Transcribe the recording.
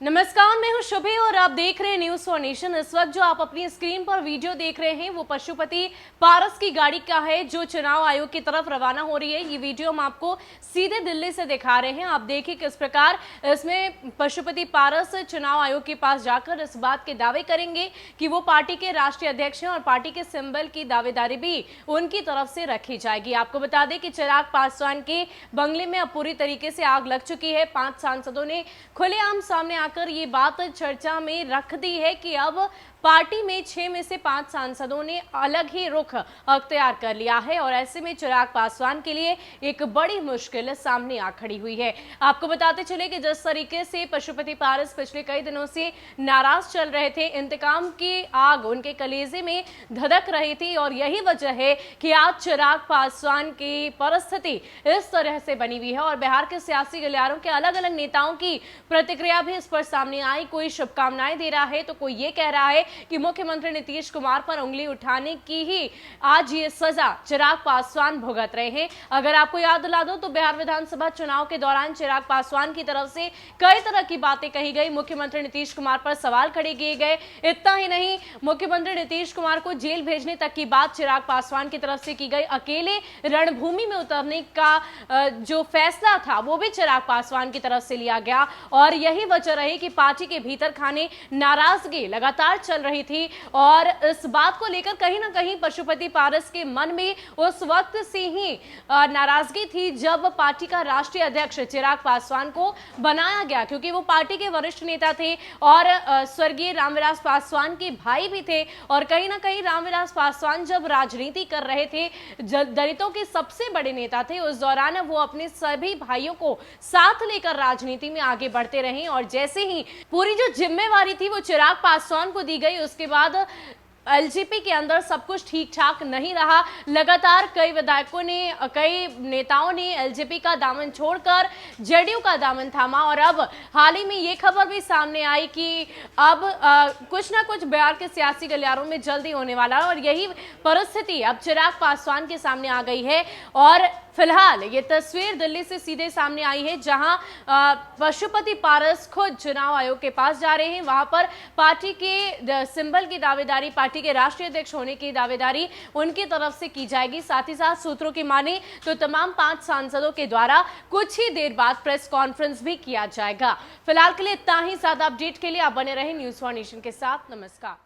नमस्कार, मैं हूं शुभे और आप देख रहे हैं न्यूज फॉर नेशन। इस वक्त जो आप अपनी स्क्रीन पर वीडियो देख रहे हैं वो पशुपति पारस की गाड़ी का है जो चुनाव आयोग की तरफ रवाना हो रही है। ये वीडियो हम आपको सीधे दिल्ली से दिखा रहे हैं। आप देखिए किस प्रकार इसमें पशुपति पारस चुनाव आयोग के पास जाकर इस बात के दावे करेंगे कि वो पार्टी के राष्ट्रीय अध्यक्ष हैं और पार्टी के सिंबल की दावेदारी भी उनकी तरफ से रखी जाएगी। आपको बता दें कि चिराग पासवान के बंगले में अब पूरी तरीके से आग लग चुकी है। 5 सांसदों ने खुलेआम सामने आकर ये बात चर्चा में रख दी है कि अब पार्टी में 6 में से 5 सांसदों ने अलग ही रुख अख्तियार कर लिया है और ऐसे में चिराग पासवान के लिए एक बड़ी मुश्किल सामने आ खड़ी हुई है। आपको बताते चले कि जिस तरीके से पशुपति पारस पिछले कई दिनों से नाराज चल रहे थे, इंतकाम की आग उनके कलेजे में धधक रही थी और यही वजह है कि आज चिराग पासवान की परिस्थिति इस तरह से बनी हुई है और बिहार के सियासी गलियारों के अलग अलग नेताओं की प्रतिक्रिया भी इस पर सामने आई। कोई शुभकामनाएं दे रहा है तो कोई ये कह रहा है कि मुख्यमंत्री नीतीश कुमार पर उंगली उठाने की ही आज ये सजा चिराग पासवान भुगत रहे हैं। अगर आपको याद दिला दो तो बिहार विधानसभा चुनाव के दौरान चिराग पासवान की तरफ से कई तरह की बातें कही गई, मुख्यमंत्री नीतीश कुमार पर सवाल खड़े किए गए। इतना ही नहीं, मुख्यमंत्री नीतीश कुमार को जेल भेजने तक की बात चिराग पासवान की तरफ से की गई। अकेले रणभूमि में उतरने का जो फैसला था वो भी चिराग पासवान की तरफ से लिया गया और यही वजह रही कि पार्टी के भीतर खाने नाराजगी लगातार चल रही थी और इस बात को लेकर कहीं ना कहीं पशुपति पारस के मन में उस वक्त से ही नाराजगी थी जब पार्टी का राष्ट्रीय अध्यक्ष चिराग पासवान को बनाया गया, क्योंकि वो पार्टी के वरिष्ठ नेता थे और स्वर्गीय रामविलास पासवान के भाई भी थे और कहीं ना कहीं रामविलास पासवान जब राजनीति कर रहे थे, दलितों के सबसे बड़े नेता थे, उस दौरान वो अपने सभी भाइयों को साथ लेकर राजनीति में आगे बढ़ते रहे और जैसे ही पूरी जो जिम्मेवारी थी वो चिराग पासवान को दी गई, उसके बाद एलजेपी के अंदर सब कुछ ठीक ठाक नहीं रहा। लगातार कई विधायकों ने, कई नेताओं ने एलजेपी का दामन छोड़कर जेडीयू का दामन थामा और अब हाल ही में ये खबर भी सामने आई कि अब कुछ ना कुछ बिहार के सियासी गलियारों में जल्दी होने वाला है और यही परिस्थिति अब चिराग पासवान के सामने आ गई है। और फिलहाल ये तस्वीर दिल्ली से सीधे सामने आई है जहां पशुपति पारस खुद चुनाव आयोग के पास जा रहे हैं। वहां पर पार्टी के सिंबल की दावेदारी, पार्टी के राष्ट्रीय अध्यक्ष होने की दावेदारी उनकी तरफ से की जाएगी। साथ ही साथ सूत्रों की माने तो तमाम 5 सांसदों के द्वारा कुछ ही देर बाद प्रेस कॉन्फ्रेंस भी किया जाएगा। फिलहाल के लिए इतना ही। ज्यादा अपडेट के लिए आप बने रहे न्यूज फॉर नेशन के साथ। नमस्कार।